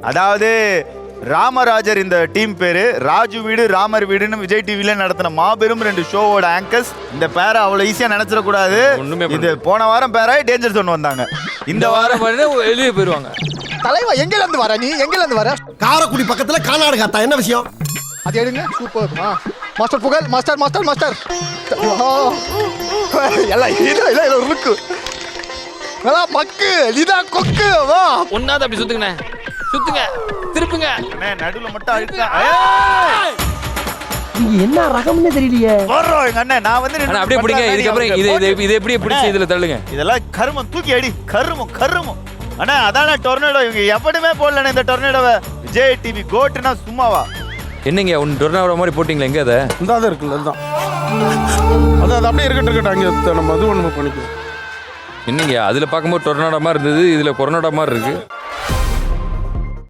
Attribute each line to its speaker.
Speaker 1: அதாவது ராமராஜர் இந்த டீம் பேரு, ராஜு வீடு ராமர் வீடுன்னு விஜய் டிவில நடத்தின மாபெரும் 2 ஷோவோட ஆங்கர்ஸ். இந்த பேரை அவ்வளவு ஈஸியா நினைச்சிடக்கூடாது. இது போன வாரம் பேராய் டேஞ்சர் ஜோன் வந்தாங்க, இந்த வாரம்
Speaker 2: வெளியே போயிருவாங்க.
Speaker 3: தலைவா எங்கல இருந்து வர நீ? எங்கல இருந்து வர?
Speaker 4: காரக்குடி பக்கத்துல கானாடு காத்தா, என்ன விஷயம்?
Speaker 3: அது எடுங்க. சூப்பர். மாஸ்டர் புகழ், மாஸ்டர் மாஸ்டர் மாஸ்டர். எல்லாம் இல்ல இருக்கு. நல்லா மக்கு இதா கொக்கு வா.
Speaker 2: ஒண்ணாத அப்படி சுத்துங்கண்ணே, சுத்துங்க, திருப்புங்க.
Speaker 1: அண்ணே நடுவுல மட்டும் அழுத்தா.
Speaker 5: நீங்க என்ன ரகம்னே தெரியலையே.
Speaker 1: வர்றோம் எங்க அண்ணே. நான் வந்து
Speaker 2: அண்ணா அப்படியே பிடிங்க. இதுக்கு அப்புறம் இது எப்படி பிடிச்சி இதுல தள்ளுங்க.
Speaker 1: இதெல்லாம் கருமம், தூக்கி அடி. கருமம் அண்ணா. அதானே டொர்னேடோ. இவங்க எப்படியுமே போடலண்ணே இந்த டொர்னேடோவை. விஜய் டிவி கோட்டுனா சும்மாவா?
Speaker 2: என்னங்க ஒன்னு டொர்னேடோ மாதிரி போட்டிங்களா? எங்க அதை
Speaker 6: இந்த இருக்குல்ல, அதுதான். அது அப்படியே இருக்கட்டும். அங்கே நம்ம அது ஒன்று பண்ணிக்கலாம்.
Speaker 2: என்னங்க அதுல பார்க்கும்போது டொர்னேடோ மாதிரி இருந்தது, இதுல கொரோனா மாதிரி இருக்கு.